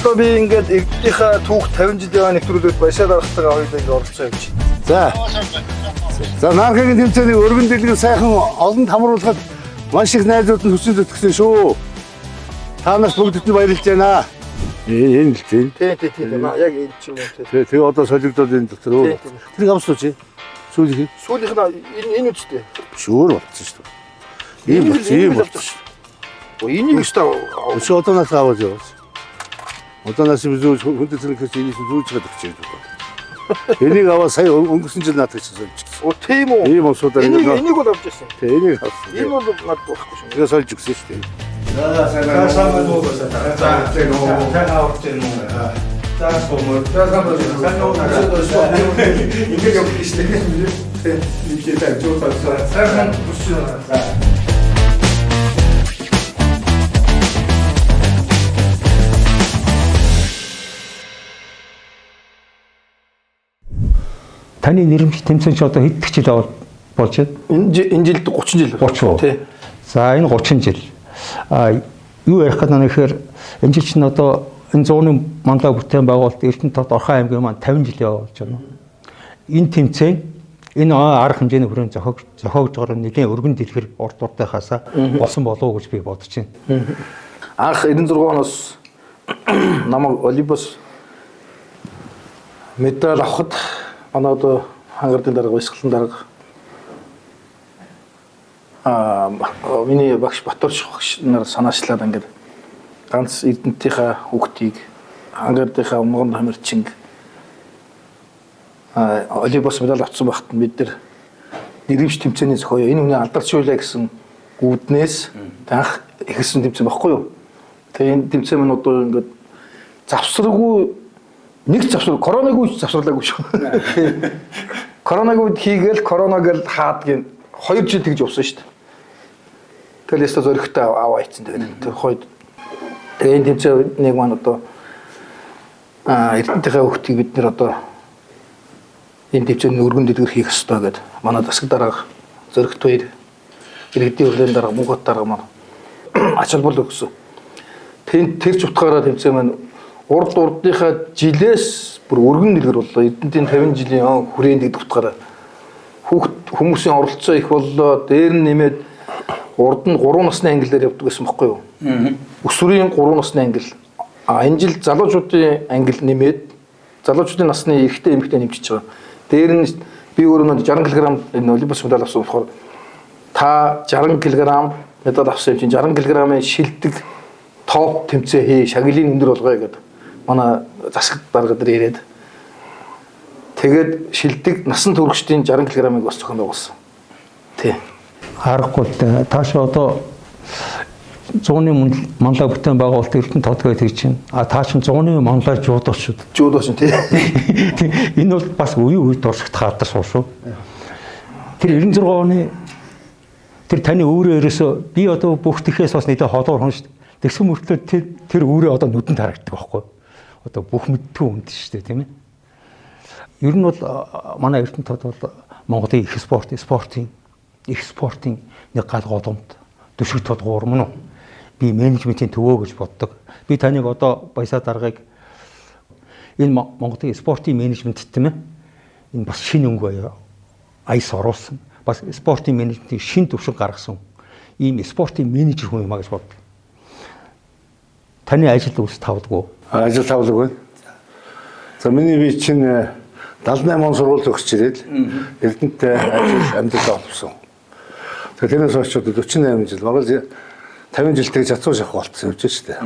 Одоо би ингээд иргэдийнхаа түүх 50 жилийн нэвтрүүлэгт баясаар дарахтайгаа хоёулаа ингээд оролцоо явж байна. За наркагийн тэмцээний өргөн дэлгэр сайхан олонд хамруулахад маш их найзууд нь хүсэл зүтгэсэн шүү. Та нарт бүгдд нь баярлж байна. Энэ л тийм. Тийм. Яг энэ ч юм уу. Тэгээ одоо солигдоод энэ доктор. Тэр авсууч. Сүүлийнх нь энэ үстэй. Шүүр болчихсон шүү. Ийм болчихсон. Энийг өстой. Өсөө одоонаас аваад яваас. Одоонаас би зүүж хүндэт зэрэгээс энийг зүүж чадах гэж байна. Энийг аваа сая өнгөрсөн жил наадах гэсэн солилцсон. Тийм үү? Ийм усуудаар энийг бол авч ирсэн. Тэг энийг авсан. Энэ бол над болохгүй шүү. Тэгээ сольж өгсөн шүү дээ. Сайн уу? Ингээд явах гэж байна. Ингээд так жуулсан. Сайхан бүсчээ. Таны нэрмж тэмцээн чи одоо хэд жил болж байна? Энэ жилд 30 жил. 30. Тий. За энэ 30 жил. Юу ярих гэдэг нь ихээр энэ жил чинь одоо энэ 100-ны мандаа бүтээн байгуулалт Эрдэнэт Орхон аймгийн маань 50 жил явуулж байна. Энэ тэмцээн энэ арга хэмжээний хүрээнд зохиогч байгаа нэгэн өргөн дэлгэр урд уртайхаасаа болсон болов уу гэж би бодож байна. Анх 96 оноос намайг Олимпиас медаль авахд манай одоо хангардын дарга баясгалан дарга миний багш Батурч багш нар санаачлаад ингээд ганц Эрдэнэтийнхаа хүүхдийг хангардынхаа умган хамирчин Олимпиас медаль авсан багт бид нар нэрвч тэмцээний зохиоё энэ хүний алдарчуулаа гэсэн үүднээс анх ихсэн тэмцээн баггүй юу. Тэгээ энэ тэмцээн минь одоо ингээд завсраггүй нэг завсрал коронавиг үуч завсралаагүй шүү. Коронавиг хийгээл коронавиг хаад гин 2 жил тэгж явсан шүү дээ. Тэгэл яста зөрөгтэй аваа ийцэн тэгээд хойд тэгээ энэ тэмцээнийг маань одоо Эрдэнэтийнхээ хүүхдийг бид нэр одоо энэ тэмцээний өргөн дэлгэр хийх ёстой гэдэг манай засаг дарга зөрөгт хоёр иргэдийн хөлийн дарга Мөнгөт дарга маань ач холбогдол өгсөн. Тэр ч утгаараа тэмцээн маань урдынхаа жилээс бүр өргөн дэлгэр боллоо. Эрдэнэтийн 50 жилийн хүрээнд гэдэг утгаараа хүмүүсийн оролцоо их боллоо. Дээр нь нэмээд урд нь 3 насны ангиллаар явдаг гэсэн баггүй юу? Өсвөрийн 3 насны ангил. Энэ жил залуучуудын ангил нэмээд залуучуудын насны эрэгтэй эмэгтэй нэмчихэж байгаа. Дээр нь би өөрөө 60 кг энэ Олимпиас медаль авсан болохоор та 60 кг медаль авсан юм чинь 60 кг-ын шилдэг топ тэмцээн хий, шагилын өндөр болгоё гэдэг манай засаг дарга дээр ирээд тэгээд шилдэг насан туршидын 60 кг-ыг бас зохион байгуулсан. Тий. Харахгүй тааш одоо 100-ны манлай бүтээн байгуулалт Эрдэнэт тодгой тэр чинь та чинь 100-ны манлай жуудаач шүү. Жуудаач тий. Энэ бол бас үе дурсагт хаадаг суу шүү. Тэр 96 оны тэр таны өөрөө ерөөсөө би одоо бүх тэхээс бас нэгэн холуур хүн шүү. Тэгсэн мөртлөө тэр өөрөө одоо нүдэнд харагддаг байхгүй. Одоо бүх мэдтгүй үнд шүү дээ тийм ээ. Ер нь бол манай Эрдэнэт тод бол Монголын их спортын нэг гал голомт төшөг тодгуур мөн үү? Би менежментийн төвөө гэж боддог. Би таныг одоо баясаа даргаыг энэ Монголын спортын менежмент тийм ээ. Энэ бас шинэ өнгө аяс оруулсан. Бас спортын менежментийн шинэ төвшин гаргасан. Ийм спортын менежер хүн юм а гэж боддог. Таны ажил үс тавдаггүй. Ажил тавлаг байна. За миний би чинь 78 он сургууль төгсч ирээд Эрдэнэт ажил амьдрал олсон. Тэгэхээр тэрнээс хойш 48 жил бараг 50 жилтэй цацуу шахах болцсон юм чинь шүү дээ.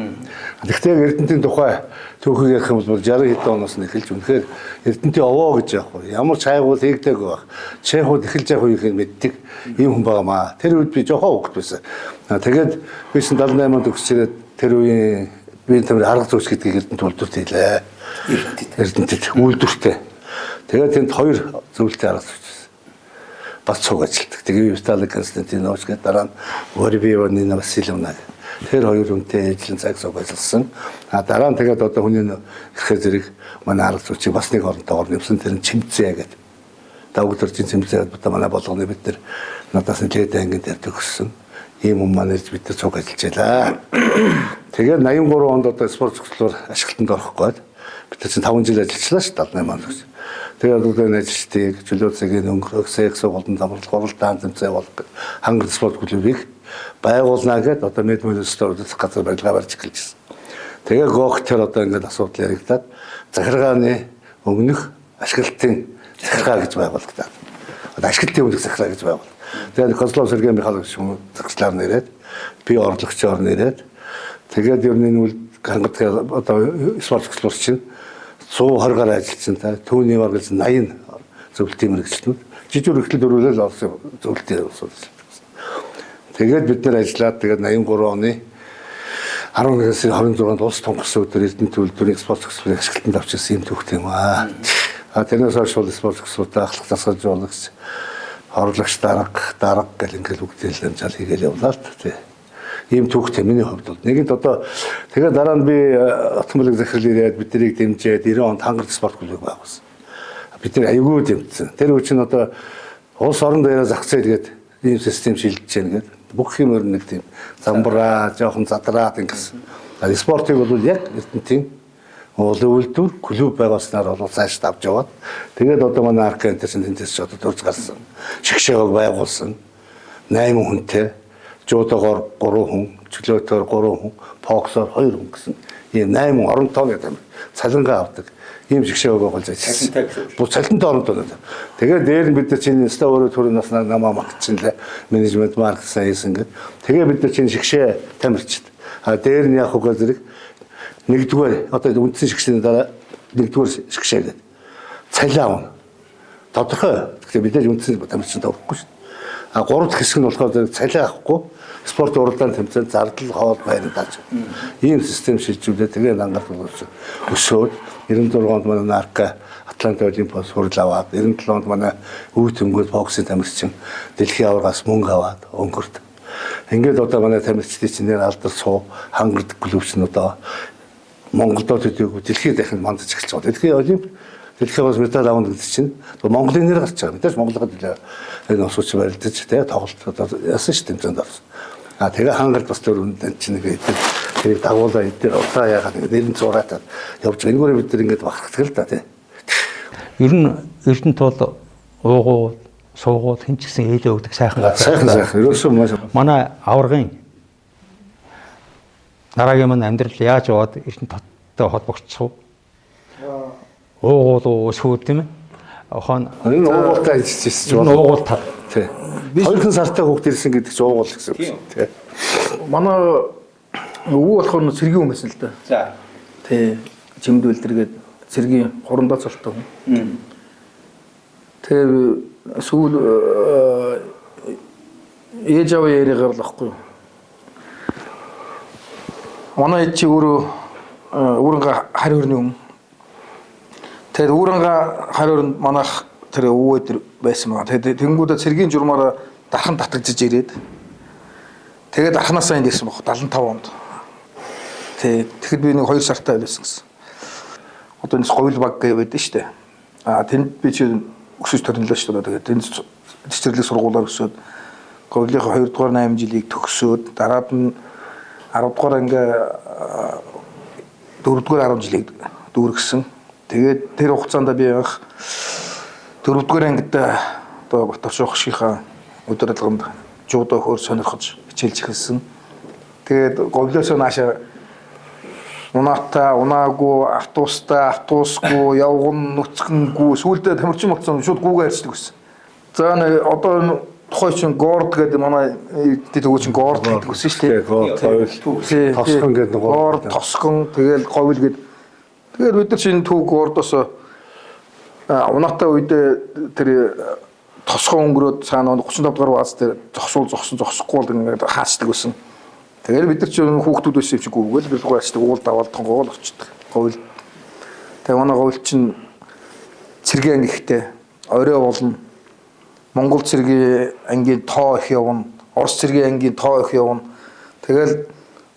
Гэхдээ Эрдэнэтийн тухай түүхийг ярих юм бол 60 хэдэн оноос нь эхэлж үнэхээр Эрдэнэтийн овоо гэж яах вэ? Ямар чайгуул хийгдэг байх. Чехууд эхэлж явах үеийг мэддэг юм хүн байгаамаа. Тэр үед би жоохон хөвгт байсан. Тэгээд би 78 онд төгсч ирээд тэр үеийн би тэр арга зүйч гэдгийг Эрдэнэт үйлдвэрт хийлээ. Эрдэнэтэд үйлдвэртээ. Тэгээд тэнд 2 зөвлөлтөй арга зүйч бас цуг ажилтдаг. Тэгээ Виталий Константинович гэдэг дараа нь Орбио Нина Васильевна. Тэр хоёр хүнтэй ажлын цаг цуг ажилласан. Дараа нь тэгээд одоо хүний ихээр зэрэг манай арга зүйчийг бас нэг оронтойгоор нэмсэн. Тэр нь Чимцээ гэдэг. Давгдоржийн Чимцээ гэдэг манай болгоны бид нар надаас нэлээд ангид дээр төгссөн. ийм юм маань бид нар цуг ажиллаж байлаа. Тэгээд 83 онд одоо спорт зөвлөлөөр ашиглалтанд орох гээд бид нар чинь 5 жил ажиллажлаа шүү дээ 78 онд гэж. Тэгээд одоо ажилчдыг чөлөө цагийн өнгөрөх секс голдон замрал гурвалдаан тэмцээн болгох хангар спорт клубыг байгуулнаа гэдээ одоо медмедиа сторуудаас газар барилга барьж эхэлжсэн. Тэгээ гоохтэр одоо ингээд асуудал яригадаад захиргааны өмнөх ашиглалтын захиргаа гэж байгуулагдаад. Одоо ашиглалтын өмнөх захиргаа гэж байгуул. Тэгээд Козлов Сергей Михайлович захирчлаар нэрээд би орлогчоор нэрээд тэгээд ер нь энэ үйл хангалттай одоо спорт клуб чинь 120 гаруй ажилтсан та түүний бараг 80 зөвлөлтийн мэрэгчлэнүүд жижиг өргөдөл дөрвөлөл орсон зөвлөлтийн усуулсан. Тэгээд бид нэр ажиллаад тэгээд 83 оны 11 сарын 26-нд улс томгсон өдөр Эрдэнэ төлөвлөрийн спорт клубыг ашиглалтанд авчихсан юм төвхт юм аа. Тэрнээс хойш спорт клубтай ахлах засаж жуулагч орлогч дарга гэл ингээл бүгдээ л амжаал хийгээл явлаа л тий. Ийм төвхт миний хувьд бол нэгэнт одоо тэгээд дараа нь би Отмолыг захирал ирээд бид нарыг дэмжиж 90 онд хангар спорт клубыг байгуулсан. Бид нар аягүй дэмжсэн. Тэр үуч нь одоо улс орон дээрээ зах зээл гээд ийм систем шилжиж байна гэдэг. Бүх юм өөр нэг тийм замбраа, жоохон задраад ингэсэн. Спортыг бол яг Эрдэнэтийн үйлдвэр клуб байгуулснаар бол цааш давж яваад тэгээд одоо манай арка энтер чинь тэнцэж одоо дурж гарсан. Шгшээг байгуулсан. 8 хүнтэй, жуудагоор 3 хүн, чөлөөтөөр 3 хүн, боксоор 2 хүн гэсэн ийм 8 оронтой гэдэг юм. Цалингаа авдаг. Ийм шгшээг байгуулж ажилласан. Бүх цалинтай оронтой. Тэгээд дээр нь бид нар чинь өстө өөрөө төрийн наснаа намаа магтчихлаа. Менежмент маркет сайенс ингээд. Тэгээ бид нар чинь шгшээ тамирчид. Дээр нь яг хөө зэрэг нэгдүгээр одоо үндсэн шгшээний дараа нэгдүгээр шгшээ гэдэг. Цалин авна. Тодорхой. Тэгэхээр бид нар үндсэн тамирчид авахгүй шүү. Гурав дахь хэсэг нь болохоор зэрэг цалин авахгүй спорт уралдаан тэмцээн зардал хоол байранд тааж. Ийм систем шилжүүлээ. Тэгээ нангалт болж өсөөд 96 онд манай нарка Атланта Олимпиас хурал аваад 97 онд манай өвд өмгөл боксын тамирчин дэлхийн аваргаас мөнгө аваад өнгөрд. Ингээд одоо манай тамирчдын чинь нэр алдар суу хангар клубч нь одоо Монголдо төдийгүй дэлхийд дахин мандаж эхэлж байгаа. Дэлхийн олимп дэлхийн бас медаль авах гэдэг чинь Монголын нэр гарч байгаа. Мэдээж Монголд энэ осууч барилдаж тэгээ тоглолт яасан ш тэмцээнд орсон. Тэгээ хангард бас тэр үнд чинь нэг тэрийг дагуулаа эдгээр удаа яагаад нэрэн зураатай явж байгаа. Энэгээр бид нар ингээд бахархдаг л да тий. Ер нь Эрдэнэт бол уугуул, суугуул хэн ч гэсэн ээлээ өгдөг сайхан сайхан. Ерөөсөө маш манай аваргын дараагийн маань амьдрал яаж яваад Эрдэнэттэй холбогдсон. Уугуул өсвөр тийм ээ. Хон энэ уугуултай ажиллаж байна. Уугуул та. Тий. 2 сартай хүүхд ирсэн гэдэг чинь уугуул гэсэн үг шүү. Тий. Манай өвөө болохоор цэргийн хүн байсан л да. За. Тий. Чимдвэл тэргээд цэргийн хурандаа цолтой хүн. Тэгээ сүүл ээж аваа яриагаар л ахгүй юу. Манай чи өөрөнгө харь өрний хүн. Тэгээд өөрөнгө харь өрөнд манайх тэр өвөө тэр байсан байна. Тэгээд тэнгуудаа цэргийн журмаараа дархан татагдж ирээд тэгээд дарханасаа энд ирсэн баг 75 онд. Тэгэхэд би нэг 2 сартай байсан гэсэн. Одоо энэ говьл баг гэдэг нь шүү дээ. Тэнд би чи өсөж төрнөлөө шүү дээ. Тэгээд тэнд цэцэрлэг сургуулаар өсөөд говьлынхаа 2 дугаар 8 жилийг төгсөөд дараад нь 10 дугаар ингээ 4 дугаар 10 жилийг дүүргэсэн. Тэгээд тэр хугацаанд би анх 4 дугаар ангид одоо Батарч ухшийнхаа өдөр алганд жуудаа хөөр сонирхож хичээлж эхэлсэн. Тэгээд говьлоосоо наашаа унаатай, унаагүй, автобусгүй, явган нүцгэнгүй, сүүлдээ тамирчин болсон шууд гүүгээ харьцдаг гэсэн. За одоо тухай чинь горд гэдэг манай төгөөч чинь горд гэдэг үсэн шүү дээ. Тосгон гэдэг нэг горд, тосгон, тэгэл говьл гэдэг. Тэгээд бид нар чинь төв гордоос унаатай үедээ тэр тосгон өнгөрөөд цаана 35 дугаар бааз дээр зогсохгүй бол ингээд хаачдаг гэсэн. Тэгээд бид нар чинь хүүхдүүд байсан юм чи гүгэл бэлгүй ачдаг уул даваалдхан гоол очдөг. Говьл. Тэгээд манай говьл чинь цэргийн анги ихтэй орой болно. Монгол цэргийн ангийн тоо их явна. Орос цэргийн ангийн тоо их явна. Тэгэл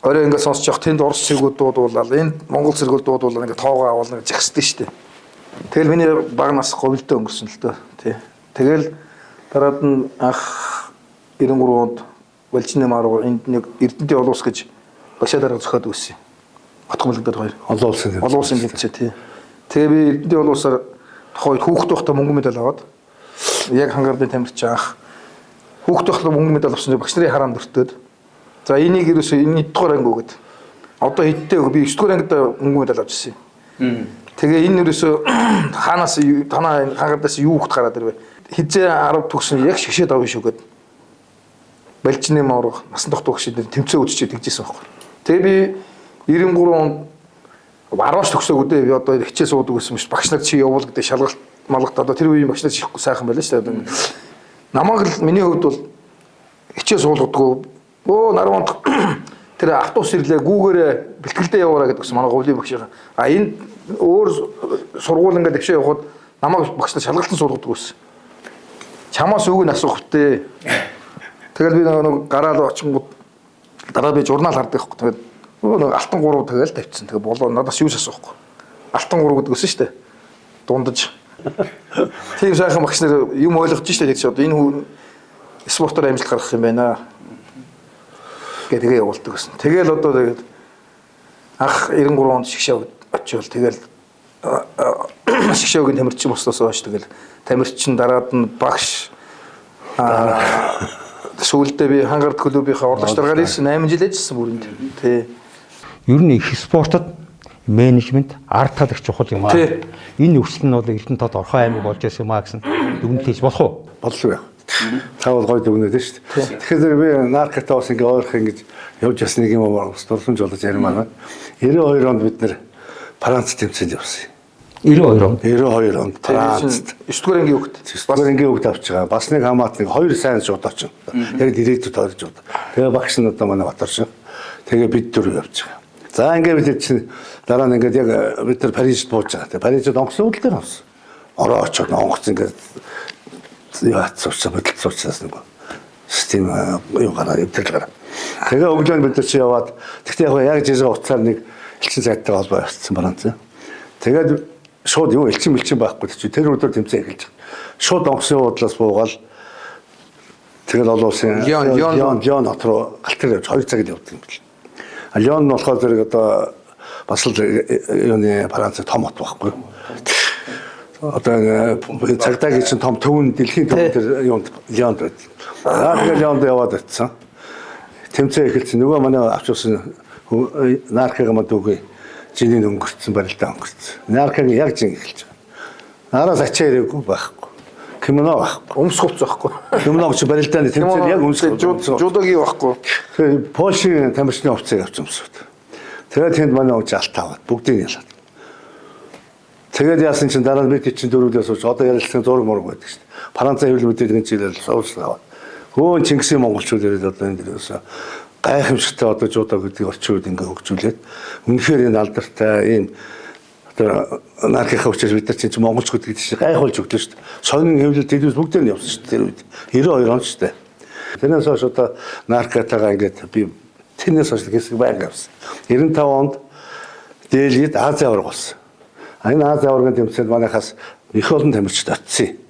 орой ингээд сонсож явах тэнд орос цэргүүд дуудуулаад энд монгол цэргүүд дуудуулаад ингээд тоогоо авуулна гэж захисдаг шүү дээ. Тэгэл миний баг нас говьлтой өнгөрсөн л дөө тий. Тэгэл дараад нь анх 93 онд Балжины маруу энд нэг Эрдэнэтийн олон улс гэж Башаа дарга зохиод өгсөн. Отгомлог дээр хоёр. Олон улсын тэмцээ тий. Тэгээ би Эрдэнэтийн олон улсаар тухайд хүүхэд байхдаа мөнгө медаль аваад яг хангардын тамирчин анх хүүхэд байхдаа мөнгө медаль авсан багш нарын хараанд өртөөд за энийг ерөөсөө энэ 1 дугаар анги өгöd. Одоо хэдтэй би 9 дугаар ангид мөнгө медаль авч ирсэн. Тэгээ энэ ерөөсөө хаанаас танаа хангардаас юу хөхт гараад ирвэ. Хизээ 10 төгсөн яг шгшээд авна шүүгээд. Балжины маруу насан турш төгсөд тэмцээ үзчихэд тэгжсэн байхгүй. Тэгээ би 93 онд 10-аач төгсөөг үдээ би одоо хичээл суудаг гэсэн мэт багш нар чи явуул гэдэг шалгалт малгалт одоо тэр үеийн багш нар чихгүй сайхан байлаа шүү дээ. Намайг л миний хувьд бол хичээл суулгадаггүй. Өө нарванд тэр автобус ирлээ гүүгээрээ бэлтгэлдээ яваараа гэдэг гэсэн манай говлийн багшаа. А энэ өөр сургууль ингээд дэвшээ явахад намайг багш нар шалгалтан суулгадаг байсан. Чамаас үг нь асуух хөтэй. Тэгэл би нэг гараал очингууд дараа би журнал хардаг байхгүй. Тэгээд нэг алтан 3 тэгэл тавьчихсан. Тэгээ болоо надаас юу асуухгүй. Алтан 3 гэдэг өсөн шүү дээ. Дундаж. Тийм сайхан багш нар юм ойлгож шүү дээ. Тэгээд одоо энэ хүн спортоор амжилт гаргах юм байна. Тэгээ явуулдаг гэсэн. Тэгэл одоо тэгээд анх 93 онд шгшээ очивол тэгэл шгшээгийн тамирчин босносоо хойш тэгэл тамирчин дараад нь багш сүүлдээ би хангард клубийнхаа урлагч даргаар ирсэн 8 жил ажилласан бүрэнд. Тий. Ер нь их спортод менежмент арт талагч чухал юм аа. Энэ өсөл нь бол Эрдэнэ тод орхон аймаг болж байсан юм аа гэсэн дүгнэлт хийж болох уу? Бодлоо яа. Та бол гоё дүгнэлт шүү дээ. Тэгэхээр би наркотаа бас ингээ ойрох ингэж явж ясны нэг юм уу дурсамж болж ярмаа. 92 онд бид нэр Франц тэмцээнд явсан. 92 онд Францд 9 дугаар ангийн хөвгт. 9 дугаар ангийн хөвгт авч байгаа. Бас нэг хамаатныг 2 сайн шууд очив. Яг директор тойрж бод. Тэгээ багш нь одоо манай Батарш. Тэгээ бид дөрөв явж байгаа. За ингээ бид чинь дараа нь ингээд яг бид нар Парижд бууж байгаа. Тэгээ Парижд онгоцны үйл дээр авсан. Ороо очоод онгоц ингээд яат сууцаас нэг систем юу гараа өвдөл гараа. Тэгээ өглөө бид нар чи яваад тэгтээ яг жижиг уцаар нэг элчин сайттай холбоо явуулсан Франц. Тэгээд шууд юу элчин байхгүй чи тэр өдөр тэмцээн эхэлж байгаа. Шууд онгоцны уудлаас буугаал тэгэл олон улсын Лион хот руу галтар явж 2 цагт явдаг юм бэл. Лион нь болохоор зэрэг одоо бас л юуны Франц том хот байхгүй. Одоо цагдаагийн чинь том төвн дэлхийн том тэр юунд Лионд байд. Тэгээд Лионд яваад очсон. Тэмцээн эхэлсэн. Нөгөө манай авчулсан наркагаа манд үгүй жиний өнгөрцөн барилдаа өнгөрцөн. Наркагийн яг жин эхэлж байгаа. Араас ачаа ирээгүй байхгүй. Кимоно байхгүй. Өмсгөвц байхгүй. Кимоно чи барилдааны тэмцээн яг өмсгөв. Жудогийн байхгүй. Тэгээ Польшийн тамирчны хувцсыг авч өмсөв. Тэгээд тэнд манай ууж алт аваад бүгдийг ялаад. Тэгээд яасан чинь дараа нь бид чинь дөрвөлөөс сууж одоо ярилцсан зураг мураг байдаг шүү дээ. Францын хэвлэл мэдээллийн жилээр суулсан аваад. Хөөн Чингисийн монголчууд ирээд одоо энэ дээрээс гайхамшигтай одоо жуудаа гэдэг орчууд ингээ хөгжүүлээд үнэхээр энэ алдартай ийм одоо наркотикийн учраас бид нар чинь монголч гэдэг чинь гайхуулж өгдөө шүү дээ. Сонин хэвлэл телевиз бүгдээр нь явсан шүү дээ тэр үед. 92 он шүү дээ. Тэрнээс хойш одоо наркотикаа ингээд би тэрнээс хойш хэсэг байг авсан. 95 онд Дэлхийд Ази аварга болсон. Энэ Ази аваргын тэмцээнд манайхаас их олон тамирчид очсон.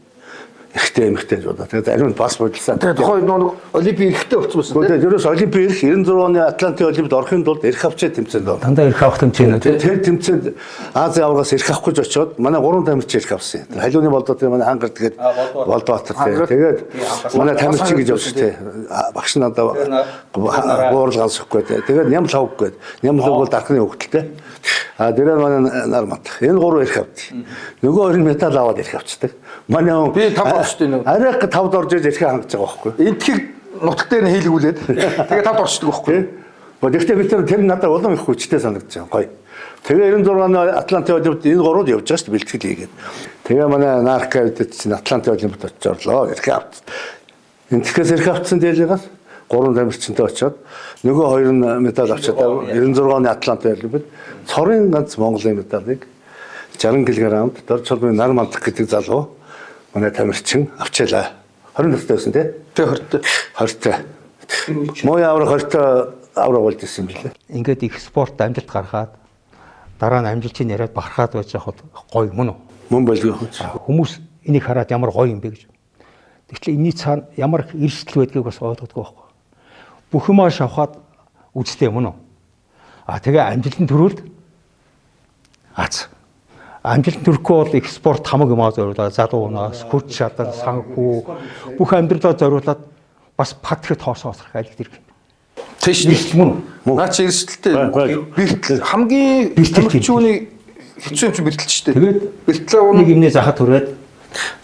Ихтэй эмхтэй жоо. Тэгээд ариун бас бодлоо. Тэгээд тухайн нэг олимпийн эрхтэй болсон байсан. Тэгээд ерөөс олимпийн эрх 96 оны Атлантын олимпиад орохын тулд эрх авчаа тэмцээнд байна. Дандаа эрх авах тэмцээн үү? Тэр тэмцээнд Ази аваргаас эрх авах гэж очиод манай 3 тамирчин эрх авсан. Халиуны болдоо тэр манай хангар тэгээд Болдоотор тэгээд манай тамирчин гэж явж тээ. Багш надаа гуурал гансахгүй тээ. Тэгээд нямл хавггүй. Нямл бол дархны хөвгөлтэй. А дээрээ манай нар мат. Энэ 3 эрх авд. Нөгөө 2 медаль аваад эрх авчдаг. Манай би 5 орчтой нэг. Арайх 5-д орж ирж эрхээ хангаж байгаа байхгүй. Энд тхийг нутаг дээр нь хийлгүүлээд тэгээ 5-д орчдөг байхгүй. Гэхдээ бид тэр надад улам их хүчтэй санагдаж байгаа. Гоё. Тэгээ 96 оны Атлантын олимпиад энэ 3-д явж байгаа шүү дээ бэлтгэл хийгээд. Тэгээ манай наркотикд чинь Атлантын олимпиад очиж орлоо. Эрхээ авц. Энд тэгэхээр эрхээ авцсан дээлээс 3 тамирчинтай очиод нөгөө 2 медаль авчаад 96 оны Атлантын олимпиад цорын ганц Монголын медалийг 60 кг-д Дорж холбооны нар мандах гэдэг залуу манай тамирчин авчаалаа. 20 настай байсан тий? Тэ 20-тай. Муу авраг 20-тай авраг болж ирсэн билээ. Ингээд их спорт амжилт гаргаад дараа нь амжилтыг яриад бахархаад байж хахад гоё мөн үү? Мөн байлгүй хөөч. Хүмүүс энийг хараад ямар гоё юм бэ гэж. Тэгвэл энэний цаана ямар эрсдэл байдгийг бас ойлгодгүй байхгүй. бүх юмаа шавхаад үзтэй юм уу? Тэгээ амжилтанд төрүүлд амжилтанд төрөхгүй бол экспорт хамаг юмаа зориулаад залуунаас хүч чадал санхүү бүх амьдралаа зориулаад бас патриот хоосоосрах айлт ирэх юм. Тийш мөн. Наа чи эрсдэлтэй хамгийн тамирчууны хэцүү юм чи бэртэл ч дээ. Тэгээд бэртлээ нэг юмний захад түрээд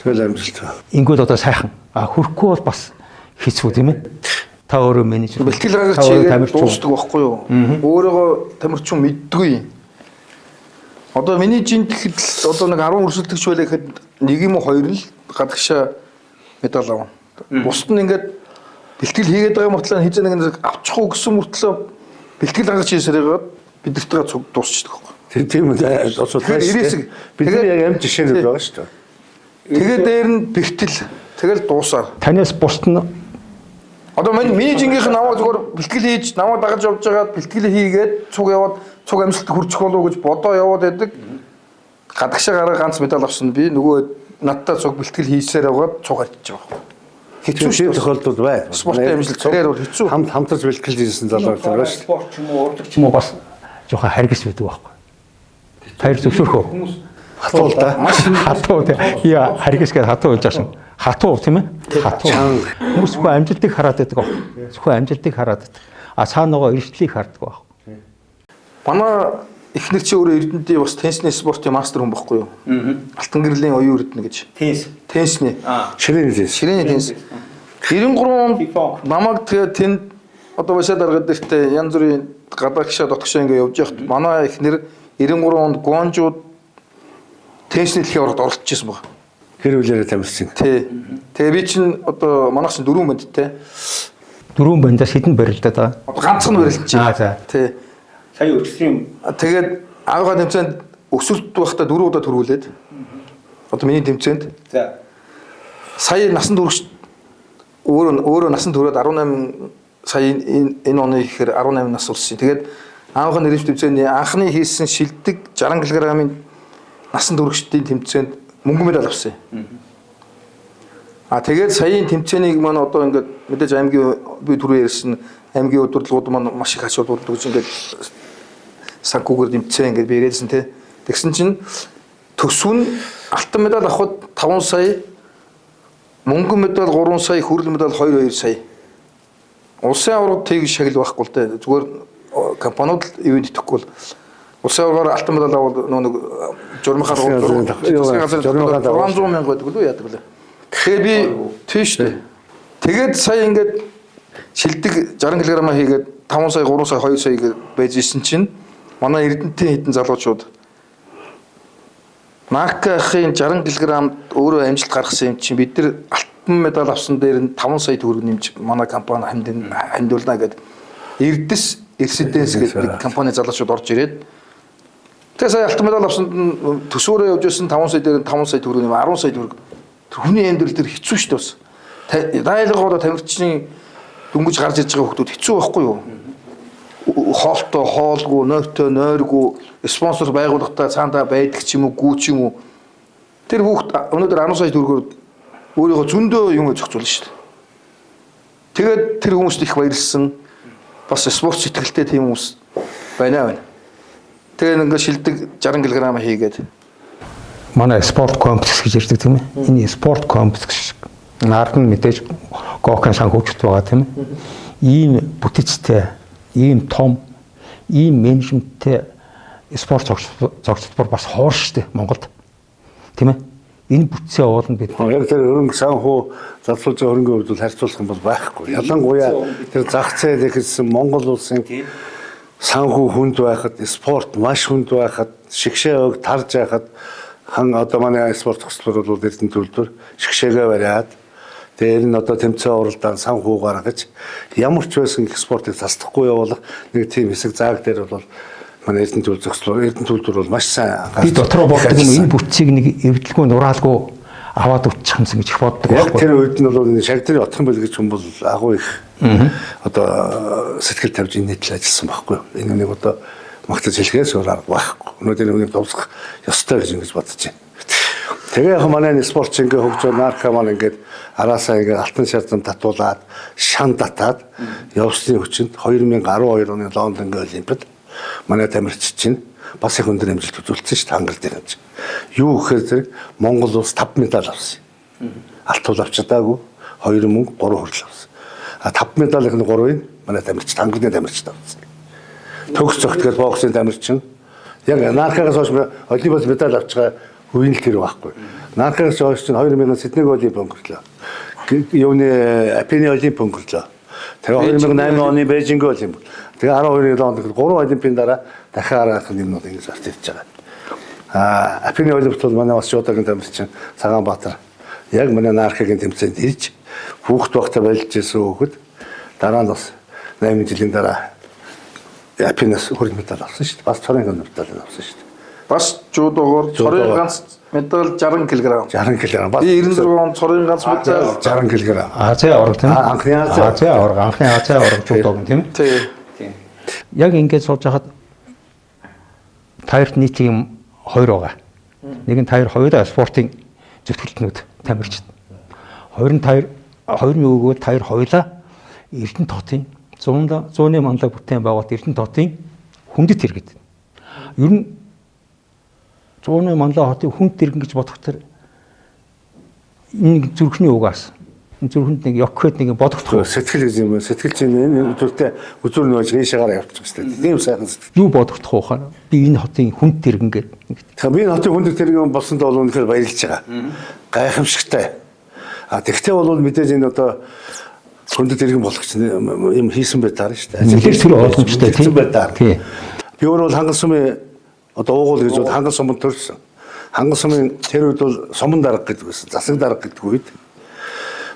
тэгэл амжилт. ингүүд одоо сайхан. Хүрхгүй бол бас хэцүү тийм ээ. Та өөрөө менежер. Бэлтгэл гаргаж чигээр дуусдаг байхгүй юу? Өөрөөгөө тамирчин мэддэггүй. Одоо миний жинт гэхэд л одоо нэг 10 өрсөлдөгч байлаа гэхэд нэг юм уу хоёр л гадагшаа медаль авна. Бусд нь ингээд бэлтгэл хийгээд байгаа мөртлөө хизээ нэг авчихгүй гэсэн мөртлөө бэлтгэл гаргаж хийсээрээ бидэртээ цуг дуусчихдаг байхгүй. Тийм үү. Бид яг амт жишээнүүд байгаа шүү дээ. Тэгээд дээр нь бэлтгэл тэгэл дуусаар. Танаас бусд нь Одоо миний жингийнх нь наваа зүгээр бэлтгэл хийж наваа дагаж явж байгаа бэлтгэл хийгээд цуг яваад цуг амжилт хүрчих болов гэж бодоо яваад байдаг. Гадагшаа гараа ганц медаль авсан би нөгөө надтай цуг бэлтгэл хийсээр яваад цуг авчиж байгаа. Хэцүү шиг тохиолдол бай. Спортын амжилт цагаар бол хэцүү. Хамтарч бэлтгэл хийсэн залуу байна шүү дээ. спорт ч юм уу урлагч юм уу бас жоохон харгис байдаг байхгүй. Таяр зөвшөөрхөө. Хатуул да. Маш хатуу тийм. Яа харгис гэж хатуу гэж асан. Хатуу тийм ээ. Хатуу. Хүмүүс зөвхөн амжилтыг хараад байдаг байхгүй. Зөвхөн амжилтыг хараад байдаг. Цаанаага эрсдлийг хардаг байхгүй. Манай эхнэр чи өөрөө Эрдэнэтэй бас теннисний спортын мастер хүн байхгүй юу? Алтан гэрлийн оюун Эрдэнэ гэж. Теннисний. Ширээний теннис. 93 онд намайг тэгээ тэнд одоо башаа дарга дээртэй янз бүрийн гадагшаа дотгошоо ингэ явж байхад манай эхнэр 93 онд Гуанжууд теннисний дэлхийн аврагт оролцож ирсэн баг. Гэр бүлээрээ тамирчин. Тий. Тэгээ би чинь одоо манайх чинь 4 банд те. 4 бандаас хэдэн барилдаад байгаа. Одоо ганцхан барилдаж байна. За. Тий. Сая өсрийн Тэгээд аавгаа тэмцээнд өсөлт байхдаа 4 удаа төрүүлээд. Одоо миний тэмцээнд. За. Сая насан турш өөрөө насан туршид 18 сая энэ оны ихээр 18 нас болсон. Тэгээд аавынхаа нэрвч тэмцээний анхны хийсэн шилдэг 60 кг-ийн насан туршидтын тэмцээнд мөнгө медаль авсан. Тэгээд саяын тэмцээнийг маань одоо ингээд мэдээж аймгийн би түрүү ярьсан аймгийн удирдлагууд маань маш их ач холбогддог гэж ингээд санхүүгээр тэмцээн ингээд би яриадсан тий. Тэгсэн чинь төсвөн алтан медаль авахд 5 сая, мөнгө медаль 3 сая, хүрэл медаль 2 сая. Улсын аварга тэгж шагнал байхгүй л дээ. Зүгээр компаниуд л ивент итгэхгүй бол улсын аваргаар алтан медаль авал нэг журмынхаар 600 мянга байдаг л яадаг лээ. Тэгээд би тийш дээ. Тэгээд сая ингээд шилдэг 60 кг хийгээд 5 сая, 3 сая, 2 сая гэж байж исэн чинь манай Эрдэнэтийн хэдэн залуучууд Накахын 60 кг өөрөө амжилт гаргасан юм чинь бид нар алтан медаль авсан дээр нь 5 сая төгрөг нэмж манай компани хандуулна гэдэг Эрдэс Эрсиденс гэдэг компани залуучууд орж ирээд тэгээ сая алтан медаль авсанд төсөөрөө явж байсан 5 сая дээр нь 5 сая төгрөг нэм 10 сая төгрөг тэр хүний амьдрал дээр хэцүү шүү дээ бас. Дайлгоо тамирчны дөнгөж гарч ирж байгаа хүмүүс хэцүү байхгүй юу? Хоолтой, хоолгүй, нойртой, нойргүй, спонсор байгууллагатай цаандаа байдаг ч юм уу, гүү ч юм уу. Тэр хүүхд өнөөдөр 10 сая төгрөгөөр өөрийнхөө зөндөө юм зохицуулна шүү дээ. Тэгээд тэр хүмүүст их баярлсан. Бас спорт сэтгэлтэй тийм хүмүүс байна. Тэгээд ингээд шилдэг 60 кг хийгээд манай спорт комплекс гэж ярьдаг тийм ээ. Энэ спорт комплекс наард нь мэдээж гокын санхүүжилт байгаа тийм ээ. Ийм бүтцтэй, ийм том, ийм менежменттэй спорт зохицолтбор бас хоор штэ Монголд. Тийм ээ. Энэ бүтцээ уулна бид. Яг тэр хөрөнгө санхүү зарцуулж байгаа хөрөнгөний хувьд харьцуулах юм бол байхгүй. Ялангуяа тэр зах зээл ихсэн Монгол улсын санхүү хүнд байхад, спорт маш хүнд байхад, шигшээ өг тарж байхад одоо манай спорт зохицолтбор бол Эрдэнэ төлөвлөөр шигшээгээ бариад дээр нь одоо тэмцээн уралдаан санхүү гаргаж ямар ч байсан их спортыг тасдахгүй явуулах нэг тийм хэсэг зааг дээр бол манай Эрдэнэ төлөвлөөр бол маш сайн би дотроо боддог юм энэ бүтцийг нэг эвдлгүй нураалгүй аваад өччих юмсан гэж боддог байхгүй. Тэр үед нь бол энэ шагдрын отхон бэл гэж хүн бол агуу их одоо сэтгэл тавьж энэ нийтлэл ажилласан байхгүй. Энэ нэг одоо магтаж хэлхээс өөр арга байхгүй. Өнөөдөр нэг товсох ёстой гэж ингэж бодож байна. Тэгээ яг манай спортч ингээ хөгжөө нарка маань ингээд араасаа ингээ алтан шардам татуулаад шан татаад явсны хүчинд 2012 оны Лондонгийн Олимпиад манай тамирчид чинь бас их өндөр амжилт үзүүлсэн шүү дээ хангар дээр хэмж. Юу гэхээр зэрэг Монгол улс 5 медаль авсан. Алтуул авч чадаагүй 2 мөнгө 3 хүрэл авсан. А 5 медалийн 3-ыг манай тамирчид хангарын тамирчид авсан. Төгс цогтгол боксын тамирчин яг наркагаас хойш Олимпиад медаль авч байгаа үеийн л тэр байхгүй. Наркагаас хойш чинь 2000 Сиднейг Олимпиад өнгөрлөө. Юуны Апени Олимпиад өнгөрлөө. Тэгээ 2008 оны Бээжинг Олимпиад. Тэгээ 12 онд 3 Олимпийн дараа дахин араах юмнууд ингэж арт ирж байгаа. Апени Олимпиад бол манай бас шуудагийн тамирчин Цагаанбаатар яг манай наркагийн тэмцээнд ирж хүүхд багтаа болж ирсэн хүүхэд дараа нь бас 8 жилийн дараа Апенаас хөрөнгө медаль авсан шүү дээ. Бас цорын медаль авсан шүү дээ. Бас жуудогоор цорын ганц медаль 60 кг. 60 кг. Бас 96 он цорын ганц медаль 60 кг. Азийн аварга тийм. Анхны Азийн аварга жуудог тийм. Тийм. Яг ингэж сууж хахад таирт нийтийн 2 байгаа. Нэг нь таир хоёроо спортын зөвтгөлтнүүд тамирчид. Хоёр нь таир өгөө таир хоёлаа Эрдэнэ хотын 100-ны манлай бүтээн байгуулалт Эрдэнэ хотын хүндэт иргэд. Ер нь 100-ны манлай хотын хүнд иргэн гэж бодохоор энэ зүрхний угаас зүрхэнд нэг ёкхэд нэг бодогдох сэтгэл гэж юм. Сэтгэл чинь энэ өдөртөө үзүр нөөж ийшээгаар явчих гэсэн. Тийм сайхан сэтгэл. юу бодогдох ухаар би энэ хотын хүнд иргэн гэдэг. Тэгэхээр би энэ хотын хүнд иргэн болсонд бол үнэхээр баярлж байгаа. Гайхамшигтай. Тэгтээ бол мэдээж энэ одоо хүндэт иргэн болох чинь юм хийсэн байдаар шүү дээ. Мэдээж тэр ойлгомжтой тийм байдаар. Тийм. Би өөрөө ханган сумын одоо уугуул гэж бол ханган сумд төрсөн. Ханган сумын тэр үед бол суман дарга гэдэг байсан. Засаг дарга гэдэг үед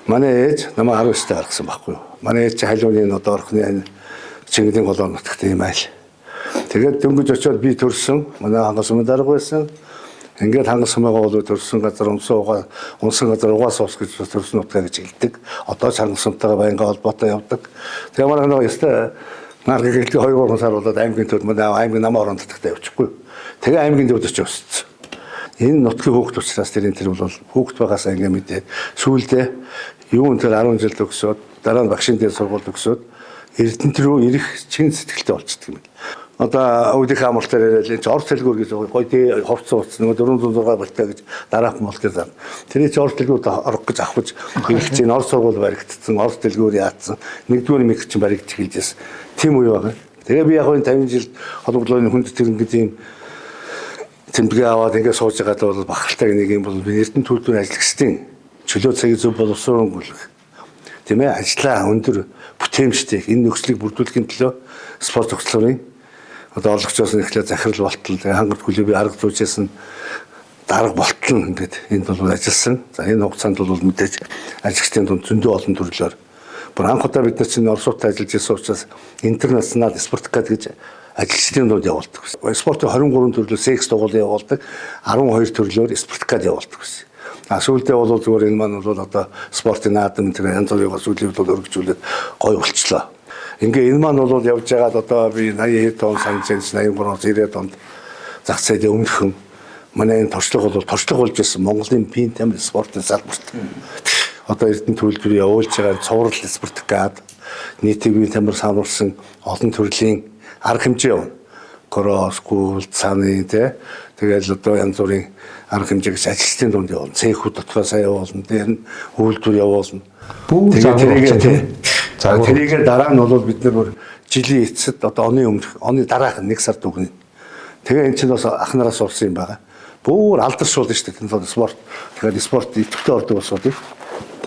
манай ээж намайг 19 таа гаргасан байхгүй юу. Манай ээж халууны одоо орхны Чингэдийн голоор нутагт юм айл. Тэгээд дөнгөж очиод би төрсөн. Манай ханган сумын дарга байсан. Ингээд ханган сумыгаа бол төрсөн газар унсан газар угаас ус гэж төрсөн утгаа гэж хэлдэг. Одоо ч ханган сумтайгаа байнга холбоотой явдаг. Тэгээ манай нэг яста наргыг хэлдэг 2-3 сар болоод аймгийн төвд манай аймгийн намаа орон татагтай явчихгүй. Тэгээ аймгийн төвд очиж өссөн. Энэ нутгийн хөөгт учраас тэр бол хөөгт байгаас ингээ мэдээ. Сүүлдээ юу нэр 10 жил төгсөөд дараа нь багшийн дээр сургууль төгсөөд Эрдэнэт рүү ирэх чин сэтгэлтэй болчихдөг юм. Одоо өвдөх амралт дээр л орц дэлгүүр гэж гоё тий ховцсон уц нэг 406 болтой гэж дараах мол гэж зам. Тэрний ч орц дэлгүүрт орох гэж авахж хэлж чинь орц сургууль баригдсан, орц дэлгүүр яатсан. Нэгдүгээр мэг чинь баригдчих хэлжсэн. Тим үе байгаа. Тэгээ би яг энэ 50 жил холбооны хүнд тэрнгээ тийм тэмдэглээ аваад ингээд сууж байгаа бол бахалтай нэг юм бол Эрдэнэ төлөвлөрийн ажиллагчдын чөлөө цагийг зөв боловсруулах тийм ээ ажлаа өндөр бүтээмжтэй энэ нөхцөлийг бүрдүүлэхийн төлөө спорт тогтолцоорын одоо орлогчоос нь эхлээд захирал болтол тэгээ хангамт клубын арга зүйчээс нь дарга болтол ингээд энд бол ажилласан. За энэ хугацаанд бол мэдээж ажигчдын дунд зөндөө олон төрлөөр бүр анх удаа бид нар чинь Оростой ажиллаж байсан учраас интернационал спорткад гэж ажилчдын дунд явуулдаг. Спортын 23 төрлөөр секс дугуйлан явуулдаг, 12 төрлөөр спорткад явуулдаг гэсэн. Сүүлдээ бол зүгээр энэ маань бол одоо спортын наадам тэр янз бүрийн сүүлийн үед бол өргөжүүлээд гоё болчлоо. Ингээ энэ маань бол явж байгаад одоо би 80 тонн санаж 83-аас 90 тонн зах зээлийн өмнөхөн манай энэ туршлага бол туршлага болж ирсэн Монголын биеийн тамир спортын салбарт. Одоо Эрдэнэ төлөвлөрөөр явуулж байгаа цуврал спорткад нийтийн биеийн тамир сануулсан олон төрлийн арга хэмжээ явна. Кросс, кул, цааны тэгэл одоо янз бүрийн арга хэмжээгс ажилчдын дунд явуулна. Цехүүд дотроос явуулна. Тэр нь үйлдвэр явуулна. Тэгээд дараа нь бол бид нар жилийн эцэд одоо оны дараах 1 сар дүгнэ. Тэгээ эн чинь бас ах нараас сурсан юм байгаа. Бүр алдаршуулна шүү дээ. Энэ спорт. Тэгэхээр спорт идэвхтэй ордог болсоо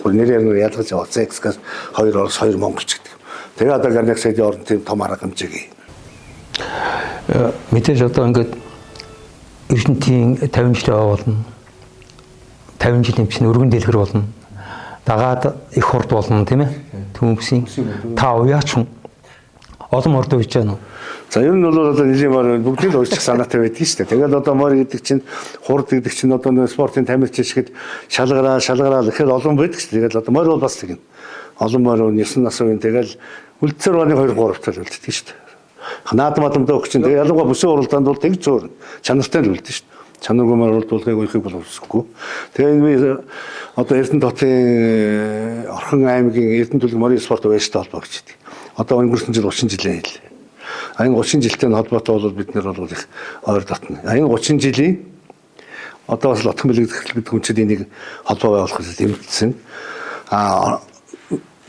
бүр нэрээр нь ялгаж яваа. Цэкс 2 Орос 2 Монголч гэдэг. Тэгээ одоо Гарнак сайдын орон тийм том арга хэмжээг. Мэдээж одоо ингээд Эрдэнэтийн 50 жилийн болно. 50 жилийн чинь өргөн дэлгэр болно. Дагаад их хурд болно тийм ээ. Төмөсийн та уяач олон орд үйж байна уу? За ер нь бол одоо нэлийн мөр бүгдийн л уйчих санаатай байдаг шүү дээ. Тэгэл одоо мөр гэдэг чинь хурд гэдэг чинь одоо спортын тамирч шигэд шалгараа гэхээр олон байдаг шүү дээ. Тэгэл одоо мөр бол бас тэгнэ. Олон мөр 9 нас үеийн тэгэл үлдсэр баны 2 3 тал үлддэг шүү дээ. Наадам адамдаа өгч чинь тэгээ ялангуяа бүсийн уралдаанд бол тэг зөөр чанартай л үлдэн шүү дээ. чанаргүймээр уралдуулгыг үхийг бол үсэхгүй. Тэгээ энэ би одоо Эрдэнэтотын Орхон аймгийн Эрдэнэтүлэг морин спорт уяжтай холбоо гэж байдаг. Одоо өнгөрсөн жил 30 жилийн хэл. Энэ 30 жилтэй холбоотой бол бид нэр бол их ойр дотно. Энэ 30 жилийн одоо бас Лотхон бэлэгдэх гэдэг хүнчид энийг холбоо байгуулах гэж тэмцсэн.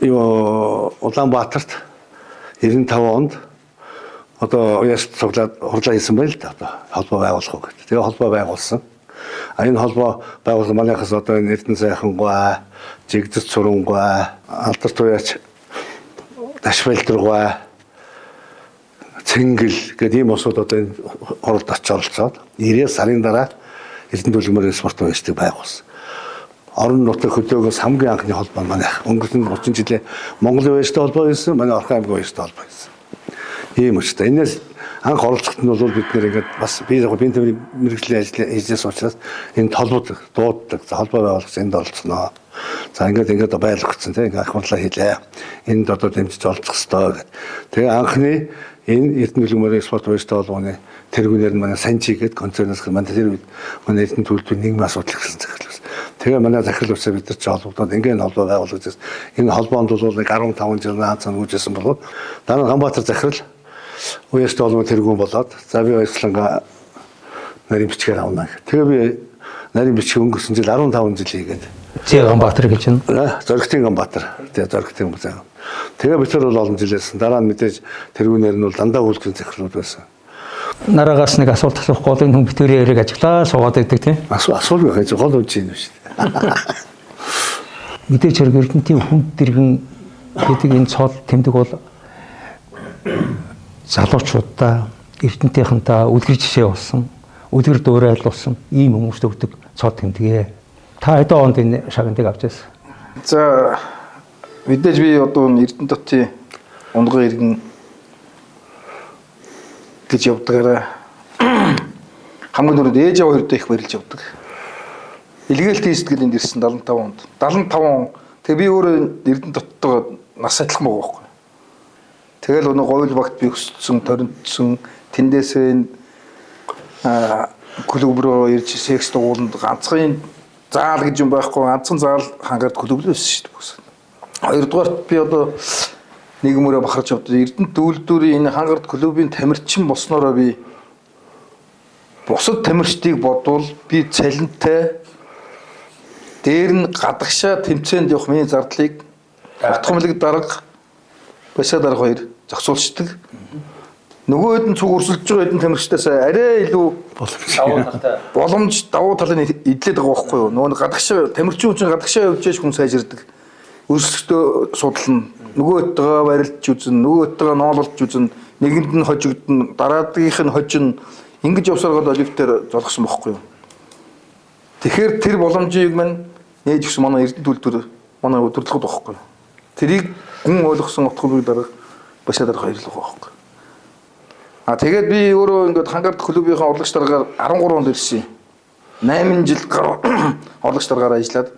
Улаанбаатарт 95 онд одоо уяжт цуглаад хурлаа хийсэн байл л да одоо холбоо байгуулах уу гэдэг. Тэгээ холбоо байгуулсан. Энэ холбоо байгуулах манайхаас одоо энэ Эрдэнэ сайхангуй, Жигдэрт Сурунгуй, Алдарт уяач Дашвалтргуй, Цэнгэл гэдэг ийм усуд одоо энэ хуралд очиж оролцоод 90 сарын дараа Эрдэнэтүлэг морин спорт уяжтыг байгуулсан. Орон нутгийн хөдөөгөөс хамгийн анхны холбоо манайх. Өнгөрсөн 30 жилийн Монголын уяжтай холбоо хийсэн, манай Орхон аймгийн уяжтай холбоо хийсэн. Ийм учраас энэс анх оролцоход нь бол бид нэр ингээд бас би тэмрийн мэрэгжлийн ажил хийжээс учраас энэ толбод дууддаг холбоо байгуулах энд оролцсноо. За ингээд байлгагдсан тийм ингээд ахмарлаа хийлээ. Энд одоо дэмжиж оролцох ёстой гэдэг. Тэгээ анхны энэ Эрдэнэтүлэг морин спорт уяжтай холбооны тэргүүнээр нь манай Санжи гэдэг концернээс манай тэр үед манай Эрдэнэтүлэг нийгмийн асуудал гэсэн захирал байсан. Тэгээ манай захирал усаа бид нар ч холбогдоод ингээд холбоо байгуулж байсан. Энэ холбоонд бол нэг 15 жил наацсан үүжсэн болов. Дараа нь Ганбаатар захирал уяжтай холбоо тэргүүн болоод за би Баярсланга нарийн бичгээр авна гэх. Тэгээ би нарийн бичиг өнгөрсөн жил 15 жил хийгээд. Ганбаатар гэж байна. Зоригтын Ганбаатар. Тэгээ зоригтын музей. Тэгээ бид нар бол олон жилээсэн. Дараа нь мэдээж тэргүүнээр нь бол дандаа үйлдвэрлэлийн захирлууд байсан. Нараагаас нэг асуулт асуухгүй бол энэ хүн битүүрийн яриг ажиглаа суугаад байдаг тийм. Асуулт байх гол үн чинь шүү дээ. Мэдээж хэрэг Эрдэнэтийн хүнд дэргэн гэдэг энэ цол тэмдэг бол залуучуудаа Эрдэнэтийнхэнтэй үлгэр жишээ болсон, үлгэр дуурайлуулсан ийм хүмүүст өгдөг цол тэмдэгэ. Та хэдэн онд энэ шагналтыг авч байсан? За мэдээж би одоо Эрдэнэтотын унган иргэн гэж явдагаараа хамгийн түрүүнд ээж аваа хоёртой их барилж явдаг. Илгээлтийн сэтгэл энд ирсэн 75 онд. 75 он. Тэгээ би өөрөө Эрдэнэтоттойгоо нас адилхан байгаа байхгүй. Тэгэл өнөө говьл багт би өссөн, торинтсон, тэндээсээ клуб руу ирж секс дугууланд ганцхан заал гэж юм байхгүй, ганцхан заал хангаад клуб л байсан шүү дээ. Хоёрдугаарт би одоо нийгмээрээ бахарч явдаа Эрдэнэт үйлдвэрийн энэ хангарт клубын тамирчин болсноороо би бусад тамирчдыг бодвол би цалинтай дээр нь гадагшаа тэмцээнд явах миний зардлыг Утгамлыг дарга Башаа дарга хоёр зохицуулцдаг. Нөгөөд нь цуг өрсөлдөж байгаа хэдэн тамирчдаас арай илүү боломж давуу талын эдлээд байгаа байхгүй юу? Нөгөө гадагшаа тамирчин хүн гадагшаа явж яаш хүн сайжирдаг. Өрсөлдөө судална. Нөгөөдөө барилдж үзэн, нөгөөдөө ноололж үзэн, нэгэнд нь хожигдно, дараагийнх нь хожино. Ингэж явсараад оливтер золгосон байхгүй юу? Тэгэхээр тэр боломжийг мань нээж өгсөн манай Эрдэнэт үйлдвэр манай өдөрлөхөд байхгүй юу? Тэрийг гүн ойлгосон Утгамлыг дарга Башаа дарга хоёр л байгаа байхгүй. Тэгээд би өөрөө ингээд хангарт клубийнхаа урлагч даргаар 13 онд ирсэн. 8 жил урлагч даргаар ажиллаад.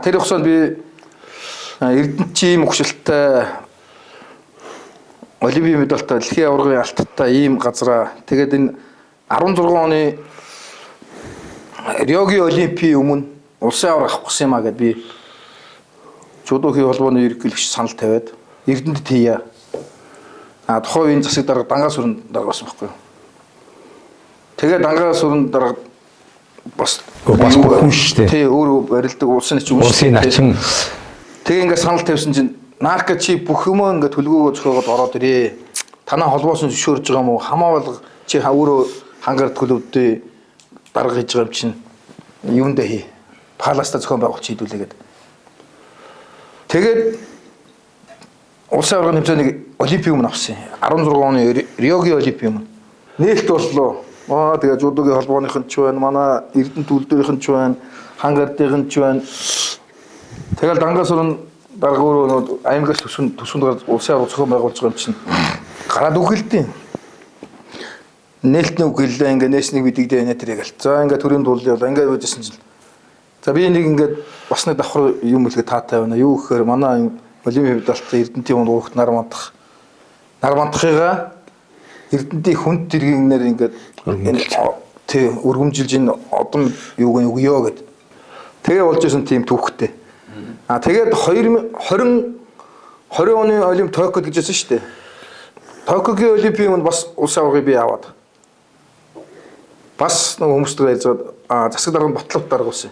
Тэр хугацаанд би Эрдэнэтийн мөхшөлтөй Олимпийн медальтай дэлхийн аваргын алттай ийм газараа тэгээд энэ 16 оны Риогийн Олимпийн өмнө улсын аварга авах гэсэн юм а гэд би Чудохийн холбооны ерөнхийлөгч санал тавиад Эрдэнэт хийя. Тухайн үеийн засаг дарга Дангаа сүрэн дарга болсон байхгүй юу. Тэгээд Дангаа сүрэн дарга бас хүн шүү дээ. Тий өөрөө барилдаг улсын начин улсын начин. Тэгээ ингээд санал тавьсан чинь нарко чи бүх юмаа ингээд төлгөөгөө зөхиогод ороод ирээ. Танаа холбоос нь зөвшөөрж байгаа юм уу? Хамаавал чи өөрөө хангарт клубтэй дарга хийж байгаа юм чинь юундаа хий. Паласта зохион байгуулалт хийдүүлээгээд. Тэгээд улсын аваргын хэмжээний Олимпийн өмнө авсан. 16 оны Риогийн Олимпийн өмнө. Нээлт боллоо. Тэгээ Жудогийн холбооныхын ч байна, манай Эрдэнэт үйлдвэрийн ч байна, хангардын ч байна. Тэгэл Дангаа сүрэн дарга өөрөө аймагаас төсөнд улсын аварга зохион байгуулж байгаа юм чинь гараад үгэлдээ. Нээлтний үг хэллээ ингээ нээснийг бидэгдээ нэ тэрэг алт. За ингээ төрийн дуулал яваа ингээ байжсэн чинь. За би нэг ингээ бас нэг давхар юм үлгээ таатай байна. Юу гэхээр манай Олимпийн медальтай Эрдэнэтийн хүнд уурахт нар мандахыгаа Эрдэнэтийн хүнд тэргийнээр ингээ тий өргөмжилж энэ одон юуг нь өгөө гэд. Тэгээ болж исэн тийм түүхтэй. Тэгээд 2020 оны Олимп Токиод гэж хэлсэн шүү дээ. Токиогийн Олимпийн бас улс аваргыг би аваад. Бас нэг хүмүүстэй ярьж засаг дарганд батлах даргуулсан.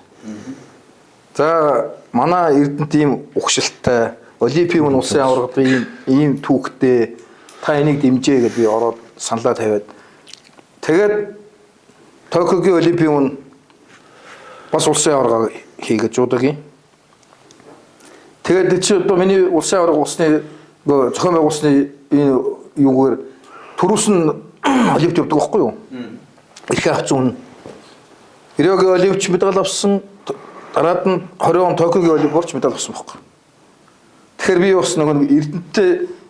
За манай Эрдэнэт ийм угшилттай Олимпийн улсын аваргын ийм түүхтэй та энийг дэмжээ гэж би ороод саналаа тавиад. Тэгээд Токиогийн Олимпийн бас улсын аварга хийгээд жуудагийн. Тэгээд чи одоо миний улсын аварга усны зохион байгуулсны энэ юугаар төрөөс нь Олимпиад явдаг байхгүй юу? Их авцсан. Риогийн Олимпич медаль авсан. Дараад нь 20 он Токиогийн Олимпиорч медаль авсан байхгүй. Тэгэхээр би бас нэг Эрдэнэт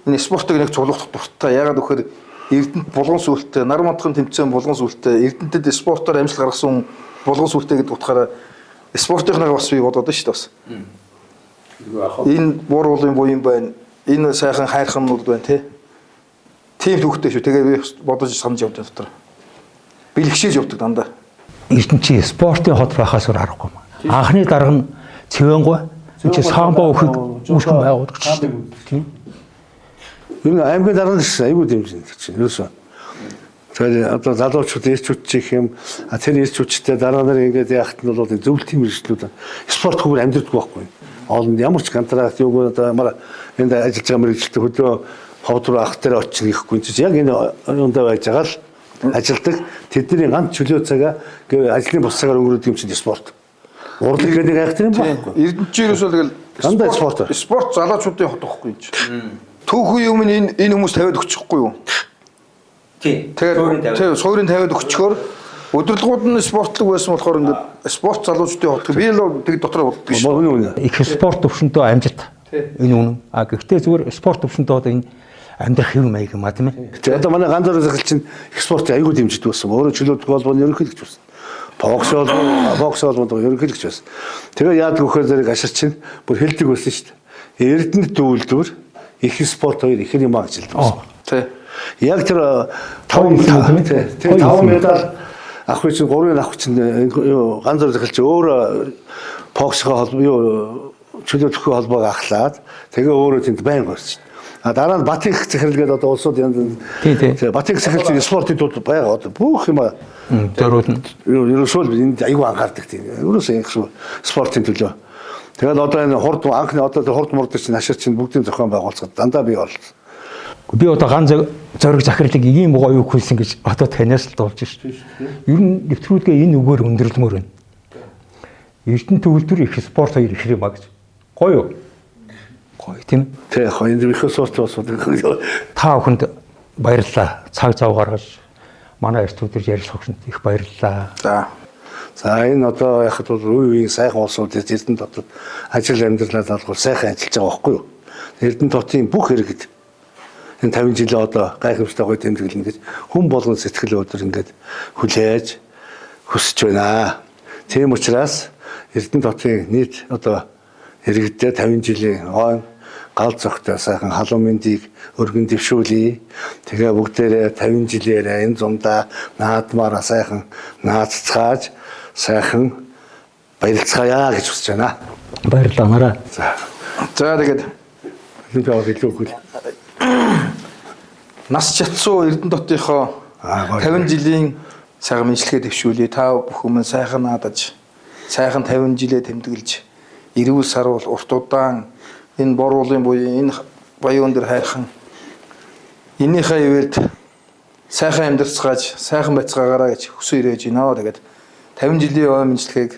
энэ спортыг нэг цуглуулах дуртай. Ягаад гэхээр Эрдэнэт булган сүлттэй, нар мандахын тэмцээн булган сүлттэй, Эрдэнэтэд спортоор амжилт гаргасан булган сүлттэй гэдэг утгаараа спортынхнаа бас би бодоод шүү дээ бас. Энэ бор уулын буян байна. Энэ сайхан хайрхамнууд байна тий. Тийм түүхтэй шүү. Тэгээ би бодож санаж явдаг дотор. Бэлгшээж явдаг дандаа. Эрдэнэт спортын хот байхаас өөр аргагүй юм. Анхны дарга нь Цэвэнгуй чи самбо өхөг үүсгэн байгуулдаг тийм. Ер нь аймгийн дарга нь айгүй дэмжинэ чинь ерөөсөө. Тэгээд одоо залуучууд ирчүүд чих юм тэр ирчүүдтэй дараа нар ингээд яахт нь бол зөвлөлт тийм ирчлүүд спорт хөвөр амьдрдаг байхгүй. Олонд ямар ч контракт юу одоо ямар энд ажиллаж байгаа мэрэгчлээ хөдөө ховд руу ах дээр очих гэхгүй чинь яг энэ юундаа байж байгаа л ажилдаг тэдний ганц чөлөө цагаа ажлын бус цагаар өнгөрөөдөг юм чинь спорт. Урлаг гэдэг нэг айх юм байхгүй. Эрдэнэчээс бол тэгэл дандаа спорт. Спорт залуучуудын хот байхгүй юм чи. Түүхэн юм энэ хүмүүс тавиад өгчихгүй юу? Тий. Тэгээд суурийн тавиад өгчхөөр өдөрлгүүд нь спортлог байсан болохоор ингээд спорт залуучдын хот. Би л тэг дотор болдгоо шүү. Их спорт төвшөндөө амжилт. Энэ үнэн. Гэхдээ зүгээр спорт төвшөндөө одоо энэ амьдрах хэв маяг юм а тийм ээ. Тэгээд одоо манай ганц захил чинь их спортыг айгүй дэмждэг болсон. Өөрөө чөлөөдөг холбооны ерөнхийлөгч болсон. Бокс холбоонд ерөнхийлөгч байсан. Тэгээ яадаг вөхөр зэрэг ашир чинь бүр хэлдэг байсан шүү дээ. Эрдэнэт үйлдвэр их спорт хоёр их юм ажилт байсан. Тий. Яг тэр 5 медаль авах чинь 3-ыг авах чинь ганц захил чинь өөрөө боксхоо холбоо чөлөөдөх холбоог ахлаад тэгээ өөрөө тэнд байнг байсан. Дараа нь Батинх захирлгээд одоо улсууд янз Батинх захирлын спортын тул байгаа одоо бүх юм зөрүүд нь ерөөсөө энд аюу анхаардаг тийм. Ерөөсөө их спортын төлөө. Тэгээд одоо энэ хурд анхны одоо хурд мурдаг чинь хашир чинь бүгдийн зохион байгуулцад дандаа би оролцсон. Би одоо ганц зориг захирлыг ийм гоё үг хэлсэн гэж одоо танаас л дуулж шүү. Ер нь нэвтрүүлгээ энэ үгээр өндөрлмөр байна. Эрдэнэт үйлдвэр их спорт хоёр их юм а гэж. Гоё юу? Гоё тийм. Тэ гоё энэ их спорт болсон. Та бүхэнд баярлалаа. Цаг зав гаргаж манай студид ярилцах хүнд их баярлалаа. За энэ одоо яхад бол үе үеийн сайхан улсууд Эрдэнэт хотод ажил амьдралаа даалгавар сайхан ажиллаж байгаа байхгүй юу? Эрдэнэт хотын бүх иргэд энэ 50 жилийн одоо гайхамшигтай гоё тэмдэглэнэ гэж хүн болгон сэтгэл өдөр ингээд хүлээж хүсэж байна. Тийм учраас Эрдэнэт хотын нийт одоо иргэдээ 50 жилийн хойно гал зөгтэй сайхан халуун мэндийг өргөн дэвшүүлье. Тэгээ бүгдээрээ 50 жилээрээ энэ зумдаа наадмаараа сайхан нааццгааж сайхан баярлцгаая гэж хүсэж байна. Баярлалаа. За тэгээд энэ илүү хөл. Нас чадсан Эрдэнэт хотынхоо 50 жилийн сайхан мэдлэгээ дэвшүүлье. Та бүхэн сайхан наадаж, сайхан 50 жилээ тэмдэглэж, эрүүл сарвал урт удаан энэ бор уулын буюу энэ баян дээр хайрхан энийхээ ивэлд сайхан амьдарцгааж, сайхан байцгаагаараа гэж хүсэн ирээж байна. Тэгээд 50 жилийн ой мэдлэгийг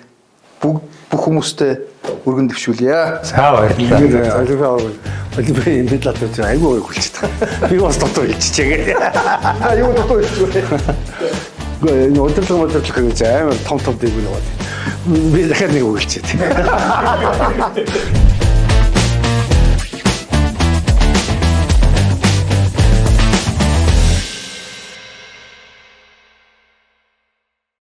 бүх хүмүүстэй өргөн дэвшүүлье. За баярлалаа. Олимпиад энэ талаар ч айгүй ой хүлчихдээ. Би бас дотор хэлчихээ. Юу дотор хэлчихвэ? Гэхдээ энэ удирдлага гэж амар том дээгүүр яваад. Би дахиад нэг үг хэлчихээ.